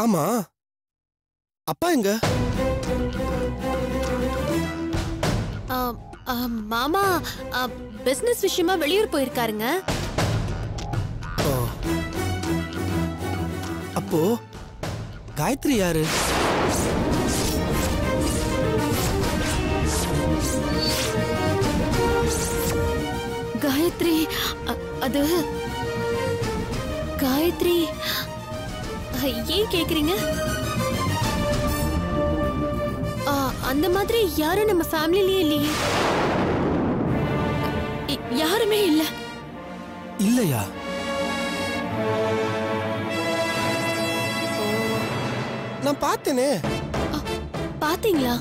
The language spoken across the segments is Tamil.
ஆமா, அப்பா எங்க? மாமா பிசினஸ் விஷயமா வெளியூர் போயிருக்காருங்க. அப்போ காயத்ரி யாரு? காயத்ரி அது காயத்ரி ஏன் கேக்குறீங்க? அந்த மாதிரி யாரும் நம்ம ஃபேமிலிலயே இல்லையே. யாருமே இல்ல. இல்லையா? நான் பார்த்தேனே. பாத்தீங்களா?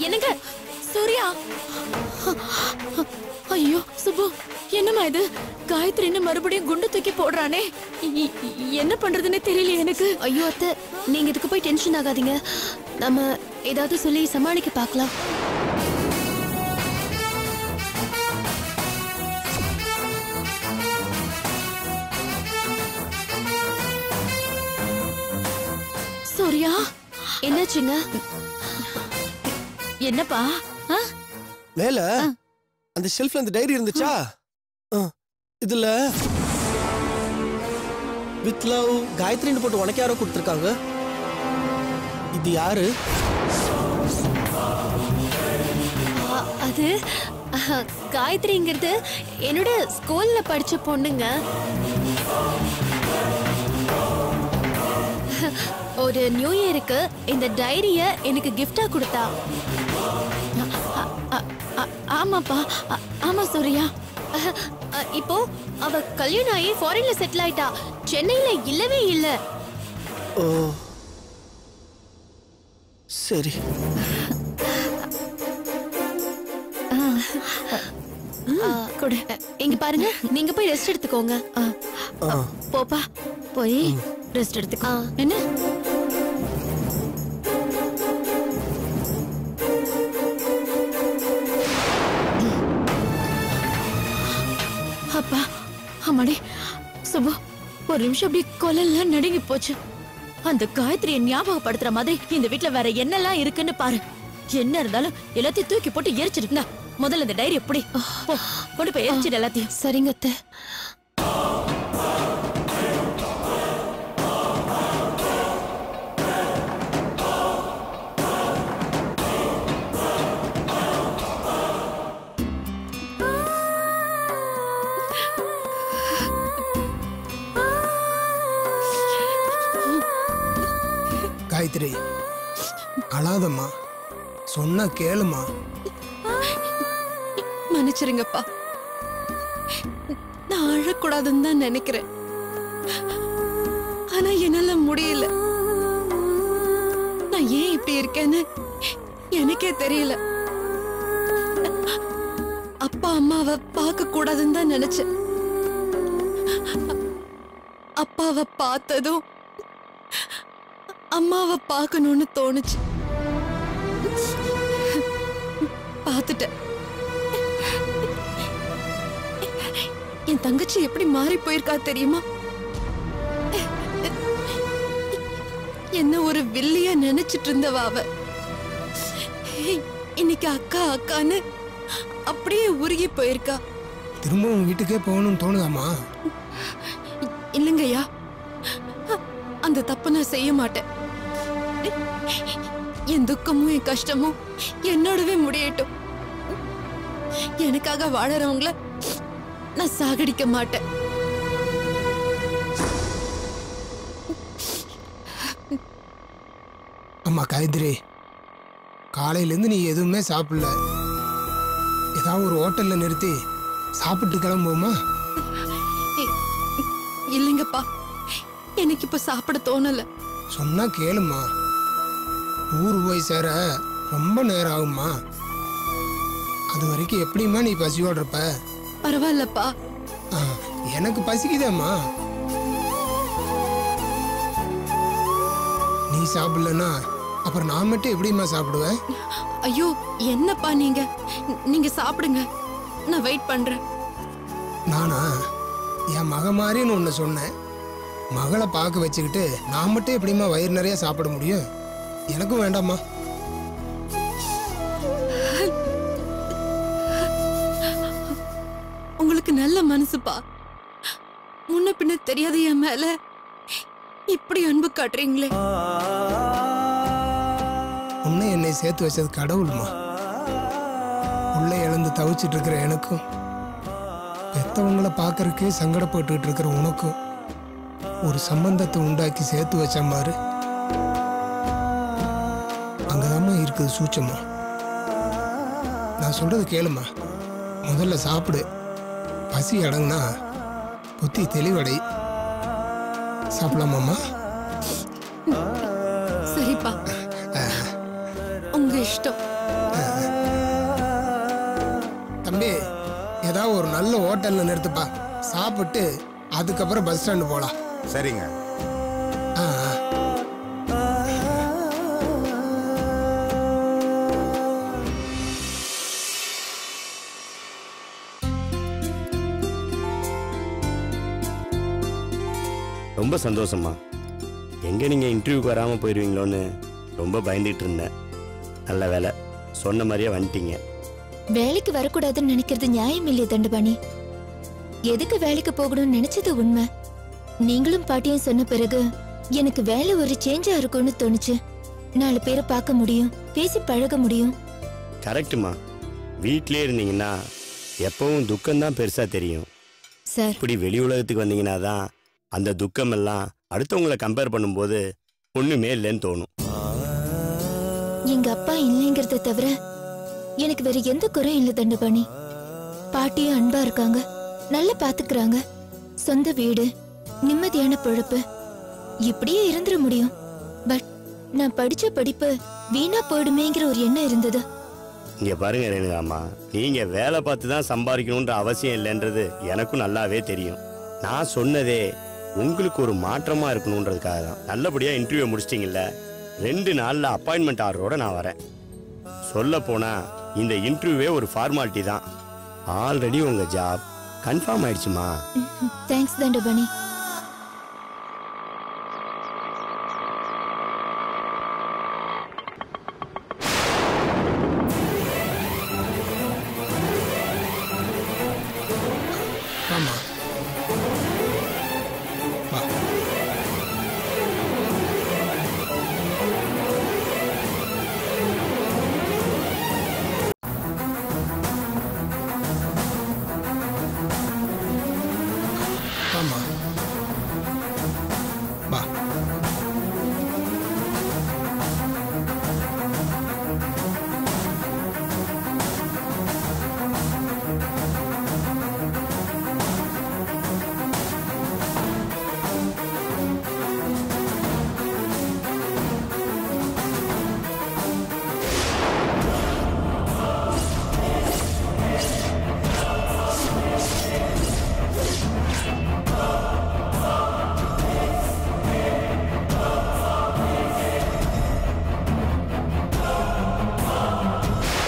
என்னங்க சூர்யா? ஐயோ சுப்பு, என்னமா இது? காயத்ரின்னு மறுபடியும் குண்டு தூக்கி போடுறானே, என்ன பண்றதுன்னு தெரியல எனக்கு. ஐயோ அத்தை, நீங்க இதுக்கு போய் டென்ஷன் ஆகாதீங்க. நம்ம ஏதாவது சொல்லி சமாளிக்க பார்க்கலாம். சூர்யா, என்னாச்சுங்க? என்னப்பா? மேல அந்த ஷெல்ஃப்ல அந்த டைரி இருந்துச்சா? இதுல வித் லவ் காயத்ரின்னு போட்டு உனக்கு யாரோ கொடுத்துருக்காங்க. இது யாரு? அது காயத்ரிங்கிறது என்னோட ஸ்கூல்ல படிச்ச பொண்ணுங்க. ஒரு நியூ இயருக்கு இந்த டைரிய எனக்கு கிஃப்டா கொடுத்தா. ஆமாப்பா, ஆமா சூர்யா. இப்போ அவ கல்யாணம் ஆகி ஃபாரின்ல செட்டில் ஆயிட்டா. சென்னையில இல்லவே இல்ல. ஓ சரி. இங்க பாருங்க, நீங்க போய் ரெஸ்ட் எடுத்துக்கோங்க. போப்பா, போய் ரெஸ்ட் எடுத்துக்கோ. என்ன? அப்பா, அம்மாடி சுபு, ஒரு நிமிஷம் அப்படி கொலல்ல நடுங்கி போச்சு. அந்த காயத்ரியை ஞாபகப்படுத்துற மாதிரி இந்த வீட்டுல வேற என்னெல்லாம் இருக்குன்னு பாரு. என்ன இருந்தாலும் எல்லாத்தையும் தூக்கி போட்டு எரிச்சிருந்தா முதல்ல இந்த டைரி எப்படி கொண்டு போய் எரிச்சிடு எல்லாத்தையும். சரிங்க அத்தை. காயத்ரி, அழாதம்மா, சொன்னா கேளுமா. மன்னிச்சிருங்கப்பா, நான் அழக்கூடாதுன்னு தான் நினைக்கிறேன். ஆனா என்னால முடியல. நான் ஏன் இப்படி இருக்கேன்னு எனக்கே தெரியல. அப்பா அம்மாவை பார்க்க கூடாதுன்னு தான் நினைச்சேன். அப்பாவை பார்த்ததும் அம்மாவை பார்க்கணும்னு தோணுச்சு. பார்த்துட்டேன். என் தங்கச்சி எப்படி மாறி போயிருக்கா தெரியுமா? என்ன ஒரு வில்லியா நினைச்சிட்டு இருந்தவ அவ இன்னைக்கு அக்கா அக்கான்னு அப்படியே உருகி போயிருக்கா. திரும்ப உன் வீட்டுக்கே போகணும்னு தோணுதாமா? இல்லைங்கய்யா, அந்த தப்பு நான் செய்ய மாட்டேன். என் துக்கமும் என் கஷ்டமும் என்னோடவே முடியட்டும். எனக்காக வாழறவங்கள நான் சாகடிக்க மாட்டேன். அம்மா காயத்ரி, காலையிலேருந்து நீ எதுவுமே சாப்பிடல. ஏதாவது ஒரு ஹோட்டல்ல நிறுத்தி சாப்பிட்டு கிளம்புவோமா? இல்லைங்கப்பா, எனக்கு இப்ப சாப்பிட தோணல. சொன்னா கேளுமா. ஊர் போய் சேர ரொம்ப நேரம் ஆகுமா? அது வரைக்கும் எப்படிமா நீ பசியோட இருப்ப? பரவாயில்லப்பா, எனக்கு பசிக்குதேம்மா. நீ சாப்பிடலன்னா அப்புறம் நான் மட்டும் எப்படிமா சாப்பிடுவேன்? ஐயோ என்னப்பா, நீங்க சாப்பிடுங்க, நான் வெயிட் பண்றேன். நானா? என் மக மாதிரின்னு ஒன்று சொன்னேன். மகளை பார்க்க வச்சுக்கிட்டு நான் மட்டும் எப்படிம்மா வயிறு நிறைய சாப்பிட முடியும்? எனக்கும் வேண்டாம்மா. உங்களுக்கு நல்ல மனசுப்பா. முன்ன பின்ன தெரியாத என் மேல இப்படி அன்பு காட்டுறீங்களே. உன்னை என்னை சேர்த்து வச்சது கடவுள்மா. உள்ள இழந்து தவிச்சிட்டு இருக்கிற எனக்கும், பெத்தவங்களை பார்க்கறதுக்கு சங்கடப்பட்டுக்கிட்டு இருக்கிற உனக்கும் ஒரு சம்பந்தத்தை உண்டாக்கி சேர்த்து வச்ச மாதிரி அங்கதாம்மா இருக்குது சூட்சமா. நான் சொல்றது கேளுமா. முதல்ல சாப்பிடு. பசி அடங்குனா புத்தி தெளிவடை. சாப்பிடலாமாம்மா? சரிப்பா, உங்க இஷ்டம். தம்பி, ஏதாவது ஒரு நல்ல ஹோட்டல்ல நிறுத்துப்பா. சாப்பிட்டு அதுக்கப்புறம் பஸ் ஸ்டாண்டு போலாம். சரிங்க. ஆ, ரொம்ப சந்தோஷமா. எங்கே நீங்கள் இன்டர்வியூக்கு வராமல் போயிடுவீங்களோன்னு ரொம்ப பயந்துட்டு இருந்தேன். நல்ல வேலை, சொன்ன மாதிரியே வந்துட்டீங்க. வேலைக்கு வரக்கூடாதுன்னு நினைக்கிறது நியாயம் இல்லையே தண்டபாணி. எதுக்கு வேலைக்கு போகணும்னு நினைச்சது உண்மை. நீங்களும் பாட்டியும் சொன்ன பிறகு எனக்கு வேலை ஒரு சேஞ்சா இருக்கும்னு தோணுச்சு. 4 பேரை பார்க்க முடியும், பேசி பழக முடியும். கரெக்டுமா. வீட்டிலே இருந்தீங்கன்னா எப்பவும் துக்கம்தான் பெருசாக தெரியும். சார், இப்படி வெளி உலகத்துக்கு வந்தீங்கன்னா தான் அந்த துக்கம் எல்லாம் அடுத்தவங்களை கம்பேர் பண்ணும்போது ஒன்றுமே இல்லைன்னு தோணும். எங்க அப்பா இல்லைங்கிறத தவிர எனக்கு வேற எந்த குறையும் இல்லை தண்டபாணி. பாட்டியும் அன்பா இருக்காங்க, நல்லா பாத்துக்கிறாங்க. சொந்த வீடு, நிம்மதியான பொழப்பு, இப்படியே இருந்துட முடியும். பட் நான் படிச்ச படிப்பு வீணா போயிடுமேங்கிற ஒரு எண்ணம் இருந்தது. இங்கே பாருங்க ரேணுகாம்மா, நீங்கள் வேலை பார்த்து தான் சம்பாதிக்கணுன்ற அவசியம் இல்லைன்றது எனக்கும் நல்லாவே தெரியும். நான் சொன்னதே உங்களுக்கு ஒரு மாற்றமாக இருக்கணுன்றதுக்காக தான். நல்லபடியாக இன்டர்வியூ முடிச்சிட்டிங்கல்ல, 2 நாளில் அப்பாயின்மெண்ட் ஆர்டரோட நான் வரேன். சொல்ல போனால் இந்த இன்டர்வியூவே ஒரு ஃபார்மாலிட்டி தான். ஆல்ரெடி உங்கள் ஜாப் கன்ஃபார்ம் ஆயிடுச்சுமா. தேங்க்ஸ் தண்டபாணி. ஆமா, வா. ஆமா, வா.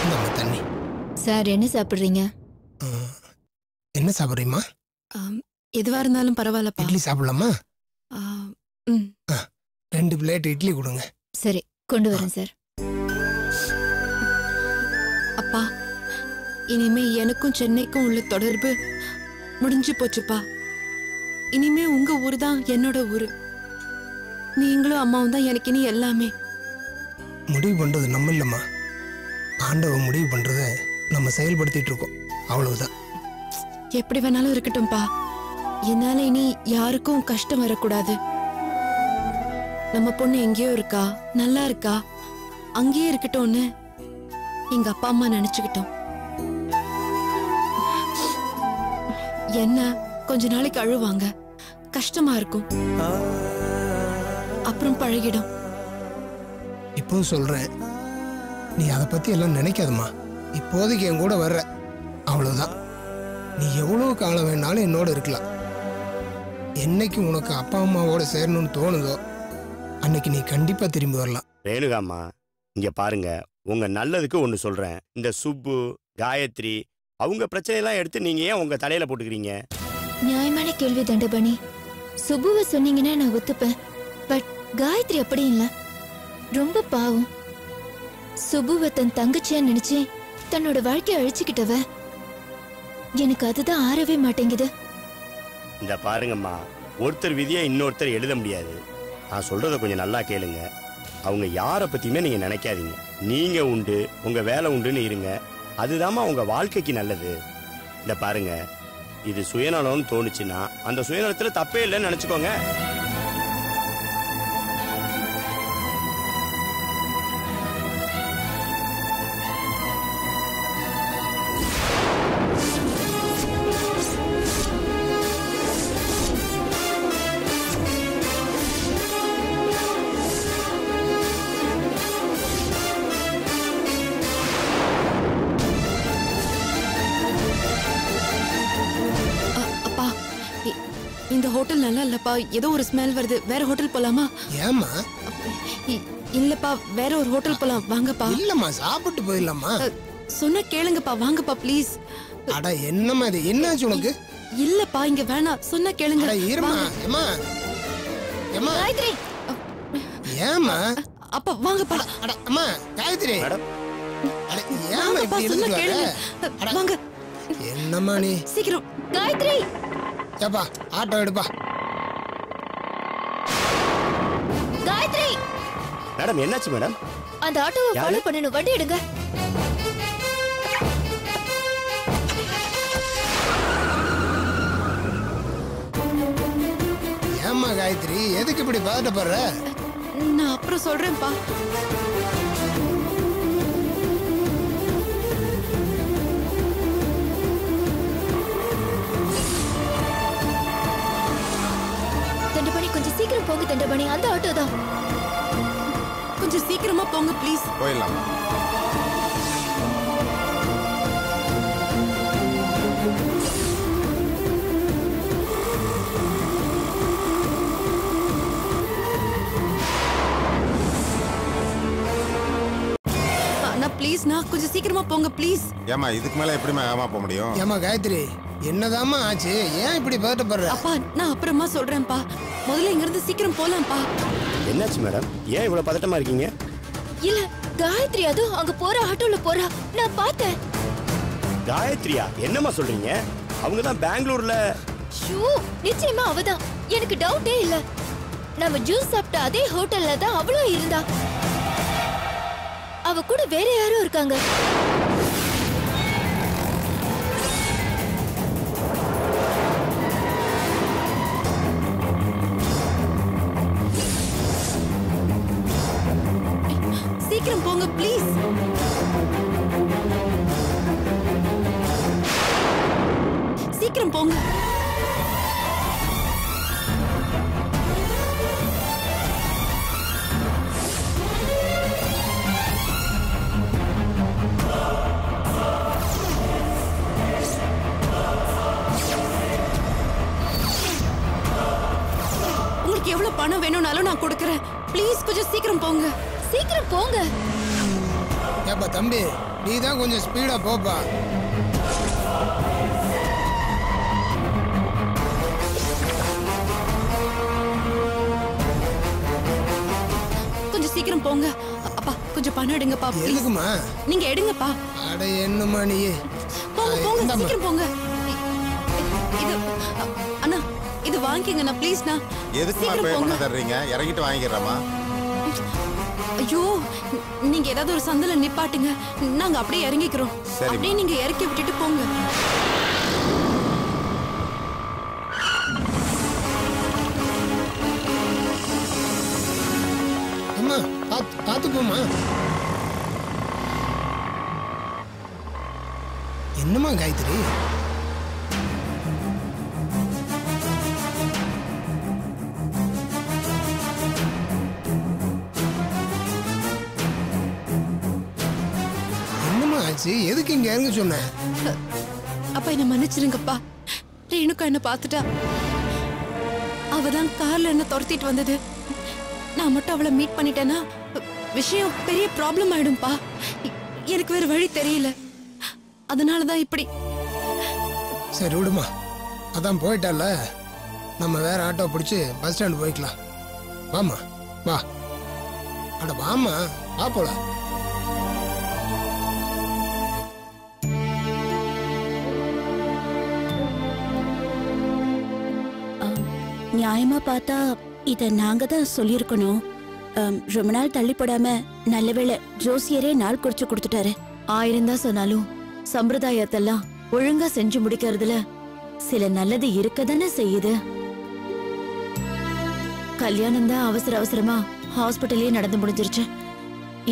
இந்தாம்மா தண்ணி. சார், என்ன சாப்பிடுறீங்க? என்ன சாப்பிட்றீம்மா? எதுவா இருந்தாலும் பரவாயில்லப்பா. இட்லி சாப்பிடலாமா? ஆ, ம். 2 பிளேட் இட்லி கொடுங்க. சரி, கொண்டு வரேன் சார். அப்பா, இனிமே எனக்கும் சென்னைக்கும் உள்ள தொடர்பு முடிஞ்சு போச்சுப்பா. இனிமே உங்க ஊர் தான் என்னோட ஊரு. நீங்களும் அம்மாவும் தான் எனக்கு இனி எல்லாமே. முடிவு பண்றது நம்ம இல்லம்மா, ஆண்டவன் முடிவு பண்றத நம்ம செயல்படுத்திட்டு இருக்கோம், அவ்வளவுதான். எப்படி வேணாலும் இருக்கட்டும்பா. என்னால இனி யாருக்கும் கஷ்டம் வரக்கூடாது. நம்ம பொண்ணு எங்கேயோ இருக்கா, நல்லா இருக்கா, அங்கேயே இருக்கட்டும்னு எங்க அப்பா அம்மா நினைச்சுக்கிட்டோம். என்ன கொஞ்ச நாளைக்கு அழுவாங்க, கஷ்டமா இருக்கும், அப்புறம் பழகிடும். இப்போ சொல்றேன், நீ அதை பத்தி எல்லாம் நினைக்காதம்மா. இப்போதைக்கு என் கூட வர்ற, அவ்வளவுதான். நீ எவ்வளவு காலம் வேணாலும் என்னோட இருக்கலாம். என்னைக்கு உனக்கு அப்பா அம்மாவோட சேரணும்னு தோணுதோ அன்னைக்கு நீ கண்டிப்பா திரும்பி வரலாம். ரேணுகாம்மா, இங்கே பாருங்க, உங்கள் நல்லதுக்கு ஒன்று சொல்கிறேன். இந்த சுப்பு, காயத்ரி அவங்க பிரச்சனையெல்லாம் எடுத்து நீங்கள் ஏன் உங்கள் தலையில் போட்டுக்கிறீங்க? நியாயமான கேள்வி தண்டபாணி. சுபுவை சொன்னீங்கன்னா நான் ஒத்துப்பேன். பட் காயத்ரி அப்படி இல்ல, ரொம்ப பாவம். சுபுவை தன் தங்கச்சியா நினைச்சு தன்னோட வாழ்க்கையை அழிச்சுக்கிட்டவ. எனக்கு அதுதான் ஆறவே மாட்டேங்குது. இந்த பாருங்கம்மா, ஒருத்தர் விதியை இன்னொருத்தர் எழுத முடியாது. நான் சொல்றத கொஞ்சம் நல்லா கேளுங்க. அவங்க யாரை பத்தியுமே நீங்க நினைக்காதீங்க. நீங்க உண்டு, உங்க வேலை உண்டுன்னு இருங்க. அதுதாம்மா உங்க வாழ்க்கைக்கு நல்லது. இந்த பாருங்க, இது சுயநலம்னு தோணுச்சுன்னா அந்த சுயநலத்துல தப்பே இல்லைன்னு நினைச்சுக்கோங்க. அப்பா, இந்த ஹோட்டல் நல்லா இல்லப்பா. ஏதோ ஒரு ஸ்மெல் வருது. வேற ஹோட்டல் போலாமா? ஏமா? இல்லப்பா, வேற ஒரு ஹோட்டல் போலாம். வாங்கப்பா. இல்லம்மா, சாப்பிட்டு போயிடலாமா? சொன்ன கேளுங்கப்பா, வாங்கப்பா ப்ளீஸ். அட என்னம்மா இது, என்னாச்சு உனக்கு? இல்லப்பா, இங்க வேணாம். சொன்ன கேளுங்க. அட இருமா. ஏமா ஏமா காயத்ரி, ஏமா? அப்பா வாங்கப்பா. அட அம்மா காயத்ரி. மேடம், அட ஏமா வாங்கப்பா, இப்படி சொன்ன இழுத்துட்டு கேளுங்க. வர? வாங்க என்னம்மா நீ? சீக்கிரம். காயத்ரி, ஏப்பா ஆட்டோ எடுப்பா. காயத்ரி, மேடம் என்னாச்சு மேடம்? அந்த ஆட்டோவை யாரு? ஃபாலோ பண்ணணும். வண்டி எடுங்க. ஏம்மா காயத்ரி, எதுக்கு இப்படி பதட்டப்படுற? நான் அப்புறம் சொல்றேன்ப்பா. தண்டபாணி, கொஞ்சம் சீக்கிரம் போங்க. தண்டபாணி, அந்த ஆட்டோ தான். கொஞ்சம் சீக்கிரமா போங்க ப்ளீஸ். போயிடலாம். அண்ணா ப்ளீஸ்ண்ணா, கொஞ்சம் சீக்கிரமா போங்க ப்ளீஸ். ஏமா இதுக்கு மேல எப்படிமா ஏமா போக முடியும்? ஏம்மா காயத்ரி, என்னதாம்மா ஆச்சு? ஏன் இப்படி பதட்டப்படுற? அப்பா, நான் அப்புறமா சொல்றேன்ப்பா. முதல்ல இங்க இருந்து சீக்கிரம் போலாம்ப்பா. என்னாச்சு மேடம்? ஏன் இவ்வளவு பதட்டமா இருக்கீங்க? இல்ல, காயத்ரி அதுவும் அங்க போற ஆட்டோல போறா. நான் பார்த்தேன். காயத்ரியா? என்னம்மா சொல்றீங்க? அவங்க தான் பெங்களூர்ல. ஷூ, நிச்சயமா அவதான். எனக்கு டவுட்டே இல்ல. நம்ம ஜூஸ் சாப்பிட்ட அதே ஹோட்டல்ல தான் அவளும் இருந்தா. அவ கூட வேற யாரும் இருக்காங்க. சீக்கிரம் போங்க ப்ளீஸ். சீக்கிரம் போங்க. உங்களுக்கு எவ்வளவு பணம் வேணும்னாலும் நான் கொடுக்கறேன். ப்ளீஸ் கொஞ்சம் சீக்கிரம் போங்க. சீக்கிரம் போங்க. ஏப்பா தம்பி, நீ தான் கொஞ்சம் ஸ்பீடா போப்பா. கொஞ்சம் சீக்கிரம் போங்க. அப்பா, கொஞ்சம் பணம் எடுங்கப்பா ப்ளீஸ். எதுக்குமா? நீங்க எடுங்கப்பா. அட என்னம்மா நீ? போங்க போங்க, இந்தாம்மா. சீக்கிரம் போங்க. இது அண்ணா, இது வாங்கிக்கங்கண்ணா ப்ளீஸ்ண்ணா. எதுக்குமா சீக்கிரம் பே போங்க. பண்ண தர்றீங்க? இறங்கிட்டு வாங்கிக்கிறேம்மா. ஐயோ, நீங்க ஏதாவது ஒரு சந்தல நிப்பாட்டுங்க. நாங்க அப்படியே இறங்கிக்கிறோம். சரிம்மா. அப்படியே நீங்க இறக்கி விட்டுட்டு போங்க. அம்மா பார்த்து போமா. என்னம்மா காயத்ரி? என்னம்மா ஆச்சு? எதுக்கு இங்க இறங்க சொன்ன? அப்பா, என்ன மன்னிச்சிருங்கப்பா. ரேணுகா என்ன பார்த்துட்டா. அவதான் கார்ல என்ன துரத்திட்டு வந்தது. நான் மட்டும் அவளை மீட் பண்ணிட்டேன்னா விஷயம் பெரிய ப்ராப்ளம் ஆயிடும்பா. எனக்கு வேற வழி தெரியல. அதனாலதான் இப்படி. சரி விடுமா, அதான் போயிட்டால, நம்ம வேற ஆட்டோ பிடிச்சி பஸ் ஸ்டாண்ட் போய்க்கலாம். வாமா வா. அட வாமா வா போலாம். நியாயமா பார்த்தா இத நாங்க தான் சொல்லியிருக்கணும். ரொம்ப நாள் தள்ளி போடாம நல்லவேளை ஜோசியரே நாள் குறிச்சு கொடுத்துட்டாரு. 1000 தான் சொன்னாலும் சம்பிரதாயத்தெல்லாம் ஒழுங்கா செஞ்சு முடிக்கிறதுல சில நல்லது இருக்கதானே செய்யுது. கல்யாணம் தான் அவசர அவசரமா ஹாஸ்பிட்டலே நடந்து முடிஞ்சிருச்சு.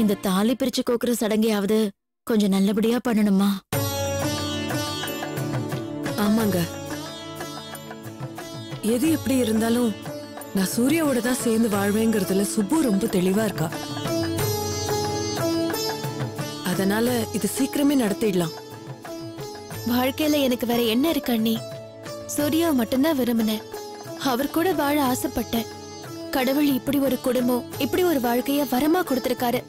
இந்த தாலி பிரிச்சு கோக்குற சடங்கையாவது கொஞ்சம் நல்லபடியா பண்ணணுமா? ஆமாங்க, எது எப்படி இருந்தாலும் நான் சூர்யாவோட தான் சேர்ந்து வாழ்வேங்கிறதுல சுப்பு ரொம்ப தெளிவா இருக்கா. அதனால இது சீக்கிரமே நடத்திடலாம். வாழ்க்கையில எனக்கு வேற என்ன இருக்கு அண்ணி? சூர்யா மட்டும்தான் விரும்பினேன். அவர் கூட வாழ ஆசைப்பட்டேன். கடவுள் இப்படி ஒரு குடும்பம், இப்படி ஒரு வாழ்க்கைய வரமா கொடுத்திருக்காரு.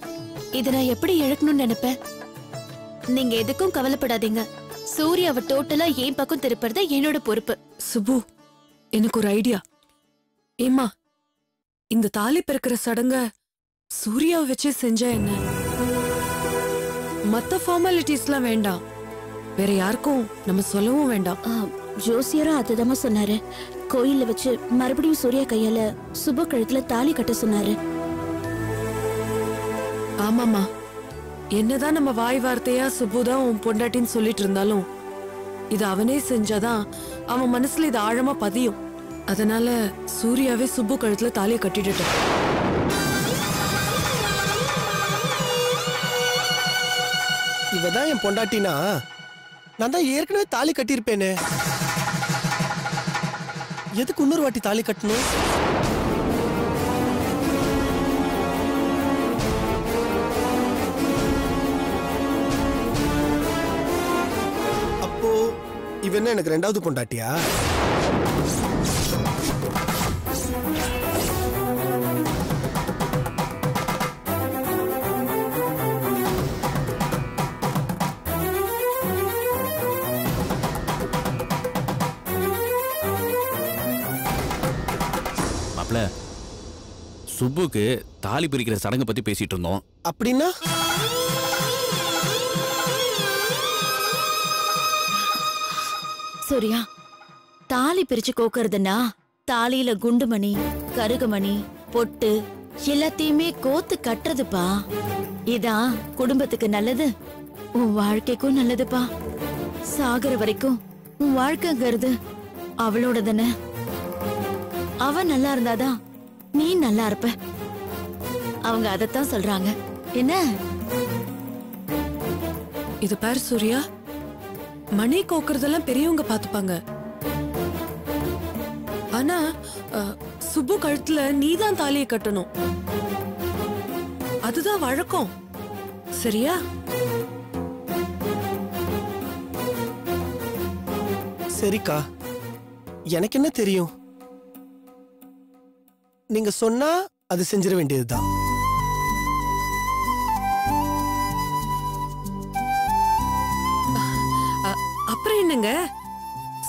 இத நான் எப்படி இழக்கணும்னு நினைப்பேன். நீங்க எதுக்கும் கவலைப்படாதீங்க. சூர்யாவை டோட்டலா என் பக்கம் திருப்புறது என்னோட பொறுப்பு. சுப்பு, எனக்கு ஒரு ஐடியா. ஏமா, இந்த தாலி பிறக்கிற சடங்க சூர்யாவை வச்சே செஞ்சா என்ன? மத்த ஃபார்மாலிட்டிஸ்லாம் வேண்டாம், வேற யாருக்கும் நம்ம சொல்லவும் வேண்டாம். ஜோசியரும் அதுதான் சொன்னாரு. கோயில்ல வச்சு மறுபடியும் சூர்யா கையால சுப கழுத்துல தாலி கட்ட சொன்னாரு. ஆமாமா, என்னதான் நம்ம வாய் வார்த்தையா சுப்புதான் உன் பொண்டாட்டின்னு சொல்லிட்டு இருந்தாலும் இது அவனே செஞ்சாதான் அவன் மனசுல இது ஆழமா பதியும். அதனால சூர்யாவே சுப்பு கழுத்துல தாலியை கட்டிட்டுட்டான். இவதான் என் பொண்டாட்டினா நான் தான் ஏற்கனவே தாலி கட்டியிருப்பேனே. எதுக்கு இன்னொரு வாட்டி தாலி கட்டணும்? அப்போ இவன் எனக்கு 2வது பொண்டாட்டியா? சுப்புக்கு தாலி பிரிக்கிற சடங்கு பத்தி பேசிட்டு இருந்தோம். அப்படின்னா சூர்யா, தாலி பிரிச்சு கோக்கறதுன்னா தாலியில குண்டுமணி, கருகமணி, பொட்டு எல்லாத்தையுமே கோத்து கட்டுறதுப்பா. இதான் குடும்பத்துக்கு நல்லது, உன் வாழ்க்கைக்கும் நல்லதுப்பா. சாகர வரைக்கும் உன் வாழ்க்கைங்கிறது அவளோட தானே. அவ நல்லா இருந்தாதான் நீ நல்லா இருப்ப. அவங்க அதத்தான் சொல்றாங்க. என்ன இது பாரு சூர்யா, மணி கோக்குறதெல்லாம் பெரியவங்க பாத்துப்பாங்க. ஆனா சுப்பு கழுத்துல நீதான் தாலியை கட்டணும். அதுதான் வழக்கம், சரியா? சரிக்கா, எனக்கு என்ன தெரியும்? நீங்க சொன்னா அது செஞ்சிட வேண்டியதுதான். அப்புறம் என்னங்க,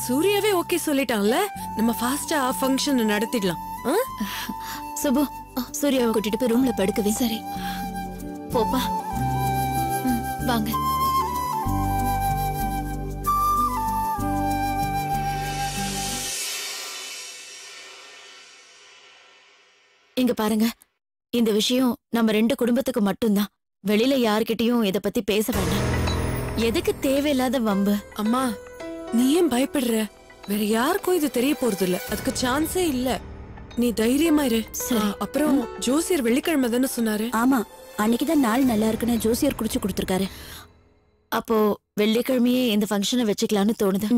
சூர்யாவே ஓகே சொல்லிட்டான்ல, நம்ம ஃபாஸ்டா ஃபங்க்ஷன் நடத்திடலாம். சுபு, சூர்யாவை கூட்டிட்டு போய் ரூம்ல படுக்கவே. சரி போப்பா. வாங்க. இங்க பாருங்க, இந்த விஷயம் நம்ம 2 குடும்பத்துக்கு மட்டும்தான். வெளியில யார்கிட்டயும் இத பத்தி பேச வேண்டாம். எதுக்கு தேவையில்லாத வம்பு? அம்மா, நீ ஏன் பயப்படுற? வேற யாருக்கும் இது தெரிய போறது இல்ல, அதுக்கு சான்ஸே இல்ல. நீ தைரியமா இரு. அப்புறம் ஜோசியர் வெள்ளிக்கிழமை தானே சொன்னாரு? ஆமா, அன்னைக்குதான் நாள் நல்லா இருக்குன்னு ஜோசியர் குடிச்சு கொடுத்திருக்காரு. அப்போ வெள்ளிக்கிழமையே இந்த ஃபங்க்ஷனை வச்சுக்கலாம்னு தோணுது.